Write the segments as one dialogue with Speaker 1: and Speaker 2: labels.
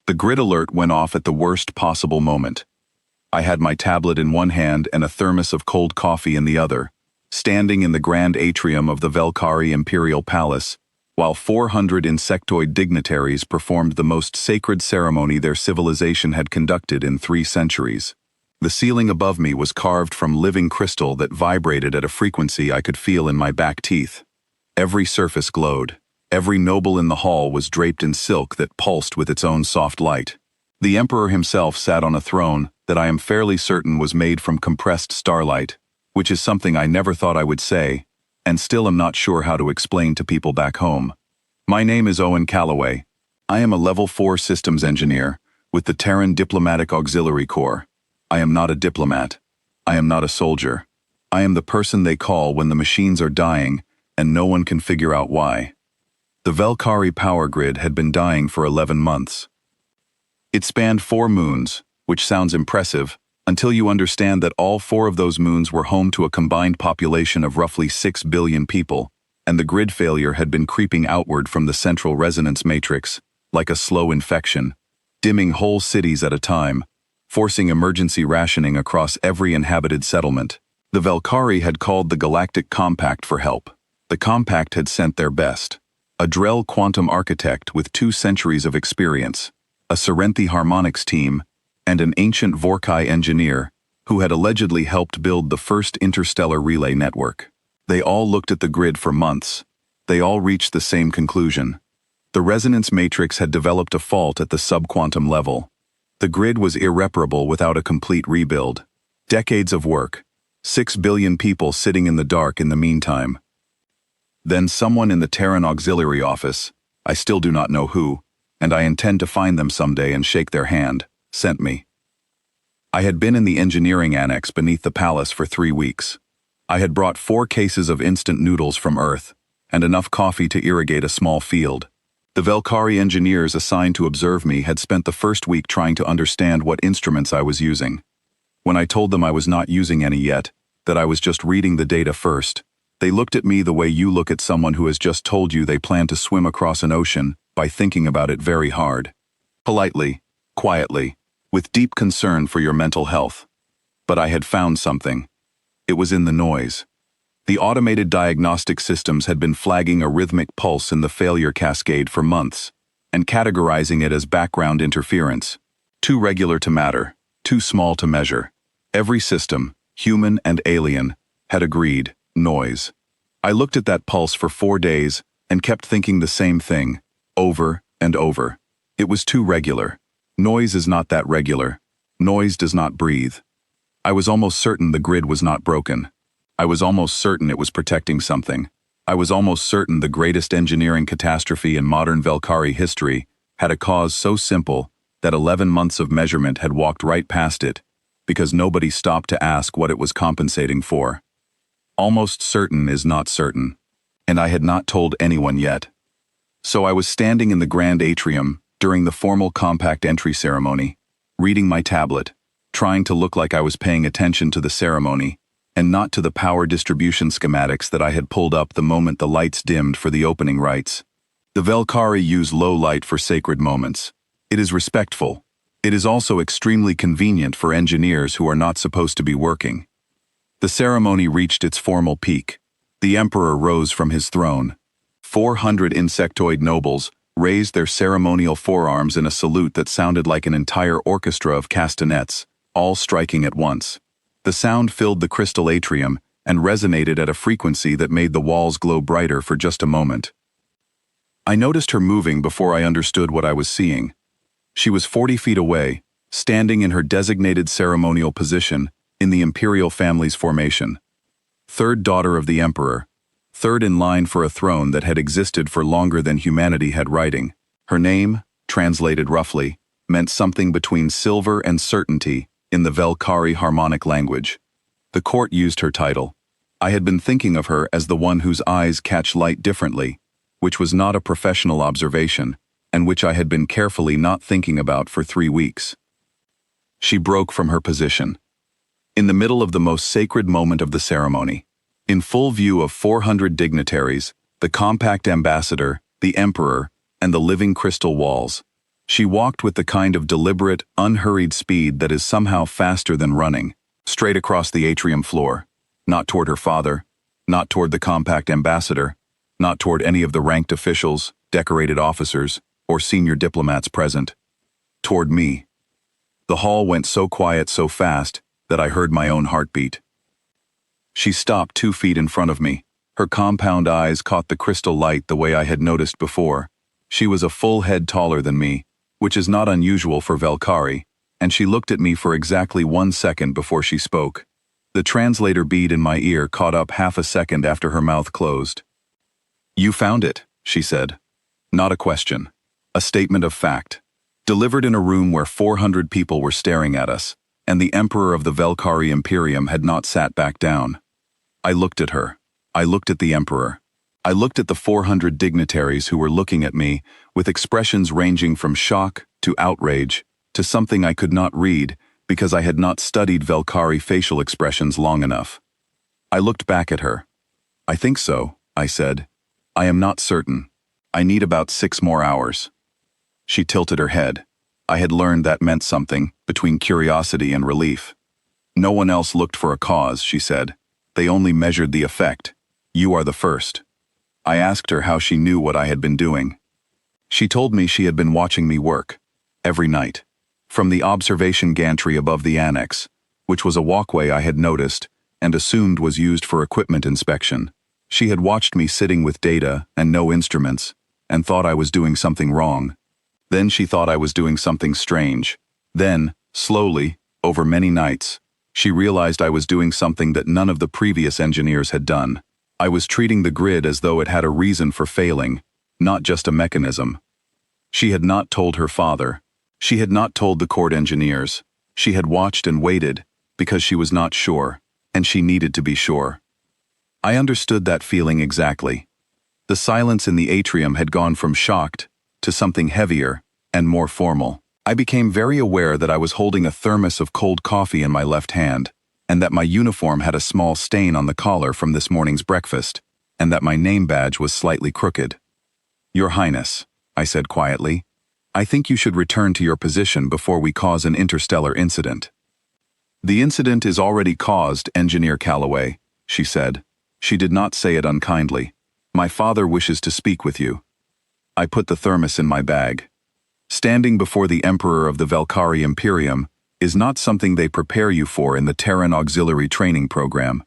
Speaker 1: The grid alert went off at the worst possible moment. I had my tablet in one hand and a thermos of cold coffee in the other, standing in the grand atrium of the Velkari Imperial Palace, while 400 insectoid dignitaries performed the most sacred ceremony their civilization had conducted in 3 centuries. The ceiling above me was carved from living crystal that vibrated at a frequency I could feel in my back teeth. Every surface glowed. Every noble in the hall was draped in silk that pulsed with its own soft light. The emperor himself sat on a throne that I am fairly certain was made from compressed starlight, which is something I never thought I would say, and still am not sure how to explain to people back home. My name is Owen Calloway. I am a Level 4 systems engineer with the Terran Diplomatic Auxiliary Corps. I am not a diplomat. I am not a soldier. I am the person they call when the machines are dying and no one can figure out why. The Velkari power grid had been dying for 11 months. It spanned 4 moons, which sounds impressive, until you understand that all 4 of those moons were home to a combined population of roughly 6 billion people, and the grid failure had been creeping outward from the central resonance matrix, like a slow infection, dimming whole cities at a time, forcing emergency rationing across every inhabited settlement. The Velkari had called the Galactic Compact for help. The Compact had sent their best. A Drell quantum architect with 2 centuries of experience, a Serenthi harmonics team, and an ancient Vorkai engineer who had allegedly helped build the first interstellar relay network. They all looked at the grid for months. They all reached the same conclusion. The resonance matrix had developed a fault at the subquantum level. The grid was irreparable without a complete rebuild. Decades of work. 6 billion people sitting in the dark in the meantime. Then someone in the Terran Auxiliary Office, I still do not know who, and I intend to find them someday and shake their hand, sent me. I had been in the engineering annex beneath the palace for 3 weeks. I had brought 4 cases of instant noodles from Earth, and enough coffee to irrigate a small field. The Velkari engineers assigned to observe me had spent the first week trying to understand what instruments I was using. When I told them I was not using any yet, that I was just reading the data first, they looked at me the way you look at someone who has just told you they plan to swim across an ocean by thinking about it very hard. Politely, quietly, with deep concern for your mental health. But I had found something. It was in the noise. The automated diagnostic systems had been flagging a rhythmic pulse in the failure cascade for months, and categorizing it as background interference. Too regular to matter, too small to measure. Every system, human and alien, had agreed. Noise. I looked at that pulse for 4 days and kept thinking the same thing, over and over. It was too regular. Noise is not that regular. Noise does not breathe. I was almost certain the grid was not broken. I was almost certain it was protecting something. I was almost certain the greatest engineering catastrophe in modern Velkari history had a cause so simple that 11 months of measurement had walked right past it, because nobody stopped to ask what it was compensating for. Almost certain is not certain, and I had not told anyone yet. So I was standing in the grand atrium during the formal compact entry ceremony, reading my tablet, trying to look like I was paying attention to the ceremony, and not to the power distribution schematics that I had pulled up the moment the lights dimmed for the opening rites. The Velkari use low light for sacred moments. It is respectful. It is also extremely convenient for engineers who are not supposed to be working. The ceremony reached its formal peak. The emperor rose from his throne. 400 insectoid nobles raised their ceremonial forearms in a salute that sounded like an entire orchestra of castanets, all striking at once. The sound filled the crystal atrium and resonated at a frequency that made the walls glow brighter for just a moment. I noticed her moving before I understood what I was seeing. She was 40 feet away, standing in her designated ceremonial position in the imperial family's formation. 3rd daughter of the emperor, 3rd in line for a throne that had existed for longer than humanity had writing. Her name, translated roughly, meant something between silver and certainty in the Velkari harmonic language. The court used her title. I had been thinking of her as the one whose eyes catch light differently, which was not a professional observation, and which I had been carefully not thinking about for 3 weeks. She broke from her position. In the middle of the most sacred moment of the ceremony, in full view of 400 dignitaries, the compact ambassador, the emperor, and the living crystal walls, She walked with the kind of deliberate, unhurried speed that is somehow faster than running, straight across the atrium floor, not toward her father, not toward the compact ambassador, not toward any of the ranked officials, decorated officers, or senior diplomats present. Toward me. The hall went so quiet so fast that I heard my own heartbeat. She stopped 2 feet in front of me. Her compound eyes caught the crystal light the way I had noticed before. She was a full head taller than me, which is not unusual for Valkyrie, and she looked at me for exactly 1 second before she spoke. The translator bead in my ear caught up half a second after her mouth closed. "You found it," she said. Not a question. A statement of fact. Delivered in a room where 400 people were staring at us, and the Emperor of the Valkyrie Imperium had not sat back down. I looked at her. I looked at the Emperor. I looked at the 400 dignitaries who were looking at me, with expressions ranging from shock to outrage to something I could not read because I had not studied Valkyrie facial expressions long enough. I looked back at her. "I think so," I said. "I am not certain. I need about 6 more hours." She tilted her head. I had learned that meant something, between curiosity and relief. "No one else looked for a cause," she said. "They only measured the effect. You are the first." I asked her how she knew what I had been doing. She told me she had been watching me work, every night, from the observation gantry above the annex, which was a walkway I had noticed and assumed was used for equipment inspection. She had watched me sitting with data and no instruments, and thought I was doing something wrong. Then she thought I was doing something strange. Then, slowly, over many nights, she realized I was doing something that none of the previous engineers had done. I was treating the grid as though it had a reason for failing, not just a mechanism. She had not told her father. She had not told the court engineers. She had watched and waited, because she was not sure, and she needed to be sure. I understood that feeling exactly. The silence in the atrium had gone from shocked to something heavier and more formal. I became very aware that I was holding a thermos of cold coffee in my left hand, and that my uniform had a small stain on the collar from this morning's breakfast, and that my name badge was slightly crooked. "Your Highness," I said quietly, "I think you should return to your position before we cause an interstellar incident." "The incident is already caused, Engineer Calloway," she said. She did not say it unkindly. "My father wishes to speak with you." I put the thermos in my bag. Standing before the Emperor of the Valkyrie Imperium is not something they prepare you for in the Terran Auxiliary Training Program.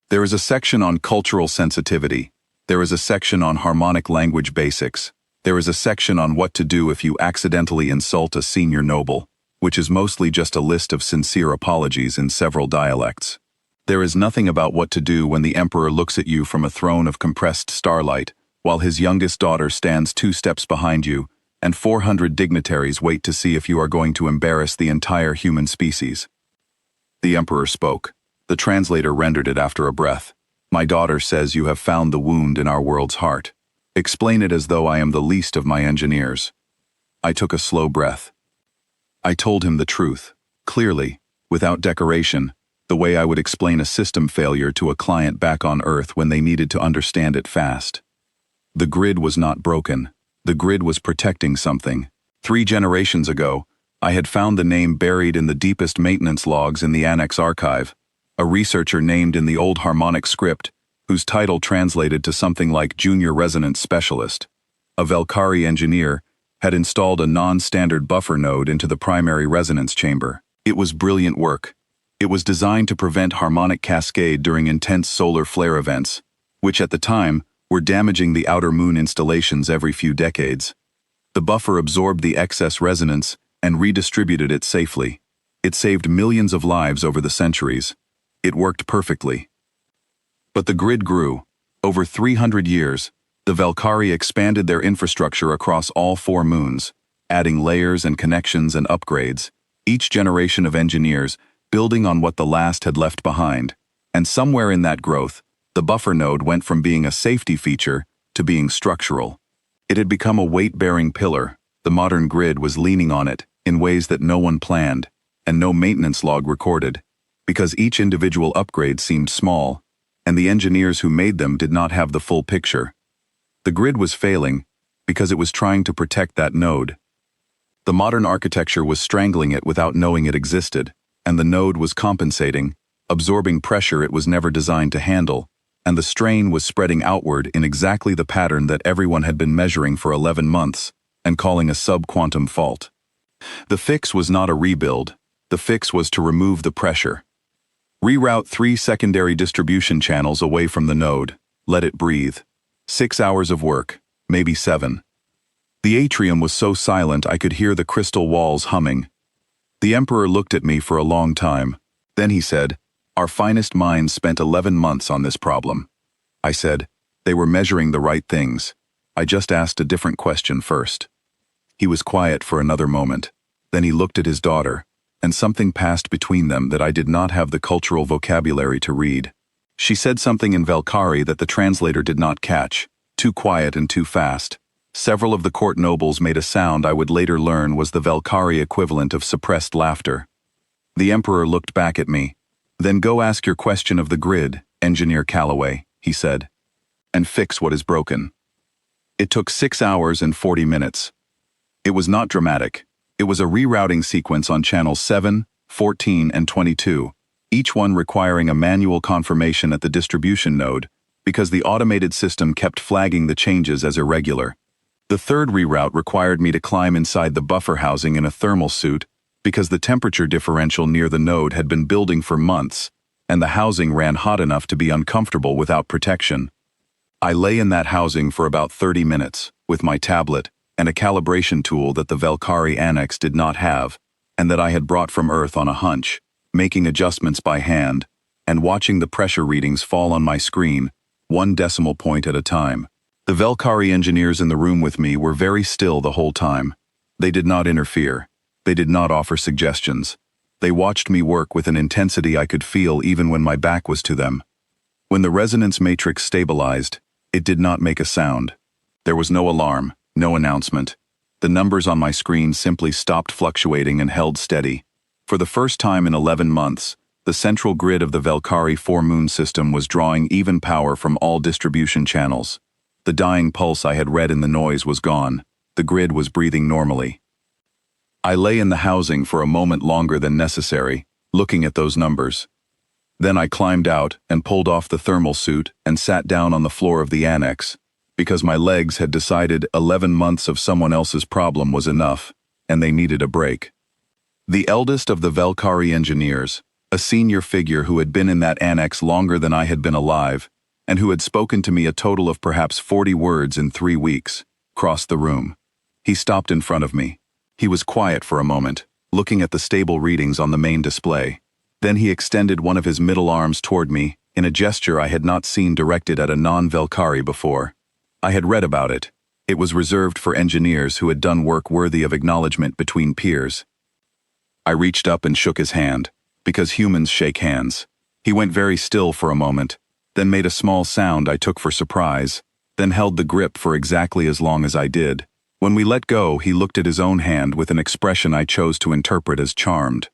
Speaker 1: There is a section on cultural sensitivity. There is a section on harmonic language basics. There is a section on what to do if you accidentally insult a senior noble, which is mostly just a list of sincere apologies in several dialects. There is nothing about what to do when the Emperor looks at you from a throne of compressed starlight, while his youngest daughter stands 2 steps behind you, and 400 dignitaries wait to see if you are going to embarrass the entire human species. The Emperor spoke. The translator rendered it after a breath. "My daughter says you have found the wound in our world's heart. Explain it as though I am the least of my engineers." I took a slow breath. I told him the truth, clearly, without decoration, the way I would explain a system failure to a client back on Earth when they needed to understand it fast. The grid was not broken. The grid was protecting something. 3 generations ago, I had found the name buried in the deepest maintenance logs in the Annex archive, a researcher named in the old harmonic script, whose title translated to something like Junior Resonance Specialist. A Valkyrie engineer had installed a non-standard buffer node into the primary resonance chamber. It was brilliant work. It was designed to prevent harmonic cascade during intense solar flare events, which at the time were damaging the outer moon installations every few decades. The buffer absorbed the excess resonance and redistributed it safely. It saved millions of lives over the centuries. It worked perfectly. But the grid grew. Over 300 years, the Valkyrie expanded their infrastructure across all 4 moons, adding layers and connections and upgrades, each generation of engineers building on what the last had left behind. And somewhere in that growth, the buffer node went from being a safety feature to being structural. It had become a weight-bearing pillar. The modern grid was leaning on it in ways that no one planned, and no maintenance log recorded, because each individual upgrade seemed small, and the engineers who made them did not have the full picture. The grid was failing because it was trying to protect that node. The modern architecture was strangling it without knowing it existed, and the node was compensating, absorbing pressure it was never designed to handle, and the strain was spreading outward in exactly the pattern that everyone had been measuring for 11 months and calling a sub-quantum fault. The fix was not a rebuild. The fix was to remove the pressure. Reroute 3 secondary distribution channels away from the node. Let it breathe. 6 hours of work, maybe 7. The atrium was so silent I could hear the crystal walls humming. The Emperor looked at me for a long time. Then he said, "Our finest minds spent 11 months on this problem." I said, "They were measuring the right things. I just asked a different question first." He was quiet for another moment. Then he looked at his daughter, and something passed between them that I did not have the cultural vocabulary to read. She said something in Valkyrie that the translator did not catch, too quiet and too fast. Several of the court nobles made a sound I would later learn was the Valkyrie equivalent of suppressed laughter. The Emperor looked back at me. "Then go ask your question of the grid, Engineer Calloway," he said, "and fix what is broken." It took 6 hours and 40 minutes. It was not dramatic. It was a rerouting sequence on channels 7, 14, and 22, each one requiring a manual confirmation at the distribution node, because the automated system kept flagging the changes as irregular. The third reroute required me to climb inside the buffer housing in a thermal suit, because the temperature differential near the node had been building for months, and the housing ran hot enough to be uncomfortable without protection. I lay in that housing for about 30 minutes, with my tablet, and a calibration tool that the Valkyrie Annex did not have, and that I had brought from Earth on a hunch, making adjustments by hand, and watching the pressure readings fall on my screen, 1 decimal point at a time. The Valkyrie engineers in the room with me were very still the whole time. They did not interfere. They did not offer suggestions. They watched me work with an intensity I could feel even when my back was to them. When the resonance matrix stabilized, it did not make a sound. There was no alarm, no announcement. The numbers on my screen simply stopped fluctuating and held steady. For the first time in 11 months, the central grid of the Valkyrie 4-moon system was drawing even power from all distribution channels. The dying pulse I had read in the noise was gone. The grid was breathing normally. I lay in the housing for a moment longer than necessary, looking at those numbers. Then I climbed out and pulled off the thermal suit and sat down on the floor of the annex, because my legs had decided 11 months of someone else's problem was enough, and they needed a break. The eldest of the Valkyrie engineers, a senior figure who had been in that annex longer than I had been alive, and who had spoken to me a total of perhaps 40 words in 3 weeks, crossed the room. He stopped in front of me. He was quiet for a moment, looking at the stable readings on the main display. Then he extended one of his middle arms toward me, in a gesture I had not seen directed at a non-Valkyrie before. I had read about it. It was reserved for engineers who had done work worthy of acknowledgement between peers. I reached up and shook his hand, because humans shake hands. He went very still for a moment, then made a small sound I took for surprise, then held the grip for exactly as long as I did. When we let go, he looked at his own hand with an expression I chose to interpret as charmed.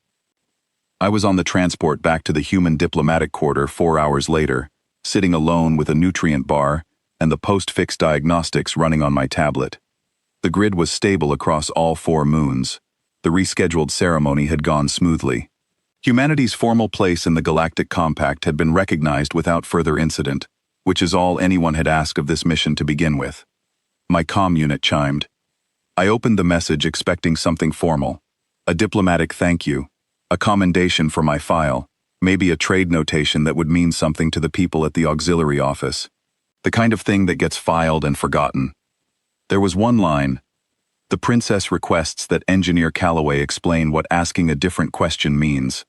Speaker 1: I was on the transport back to the human diplomatic quarter 4 hours later, sitting alone with a nutrient bar and the post-fix diagnostics running on my tablet. The grid was stable across all 4 moons. The rescheduled ceremony had gone smoothly. Humanity's formal place in the Galactic Compact had been recognized without further incident, which is all anyone had asked of this mission to begin with. My comm unit chimed. I opened the message expecting something formal. A diplomatic thank you, a commendation for my file, maybe a trade notation that would mean something to the people at the auxiliary office. The kind of thing that gets filed and forgotten. There was one line. The princess requests that Engineer Calloway explain what asking a different question means.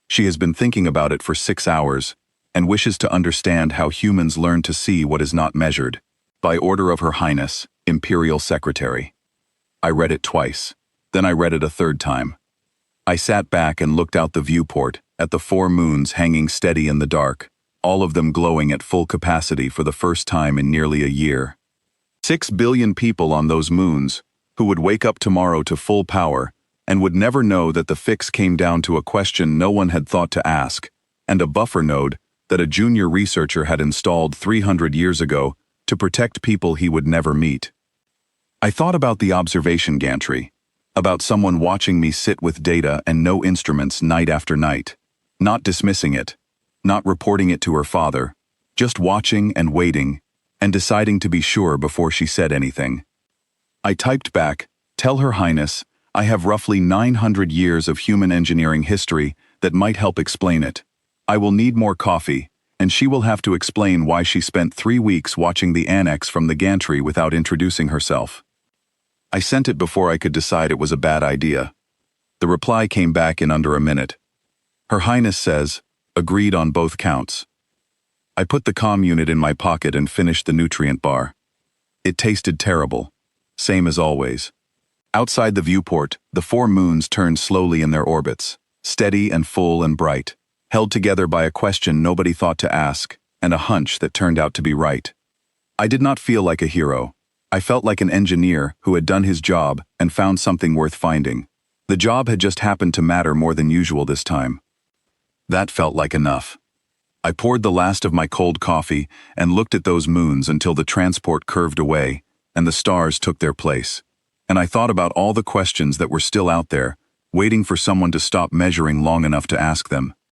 Speaker 1: She has been thinking about it for 6 hours, and wishes to understand how humans learn to see what is not measured. By order of Her Highness, Imperial Secretary. I read it twice. Then I read it a third time. I sat back and looked out the viewport, at the 4 moons hanging steady in the dark, all of them glowing at full capacity for the first time in nearly a year. 6 billion people on those moons, who would wake up tomorrow to full power, and would never know that the fix came down to a question no one had thought to ask, and a buffer node that a junior researcher had installed 300 years ago to protect people he would never meet. I thought about the observation gantry, About someone watching me sit with data and no instruments night after night. Not dismissing it. Not reporting it to her father. Just watching and waiting, and deciding to be sure before she said anything. I typed back, "Tell Her Highness, I have roughly 900 years of human engineering history that might help explain it. I will need more coffee, and she will have to explain why she spent 3 weeks watching the annex from the gantry without introducing herself." I sent it before I could decide it was a bad idea. The reply came back in under a minute. Her Highness says, "Agreed on both counts." I put the comm unit in my pocket and finished the nutrient bar. It tasted terrible. Same as always. Outside the viewport, the 4 moons turned slowly in their orbits, steady and full and bright, held together by a question nobody thought to ask, and a hunch that turned out to be right. I did not feel like a hero. I felt like an engineer who had done his job and found something worth finding. The job had just happened to matter more than usual this time. That felt like enough. I poured the last of my cold coffee and looked at those moons until the transport curved away and the stars took their place. And I thought about all the questions that were still out there, waiting for someone to stop measuring long enough to ask them.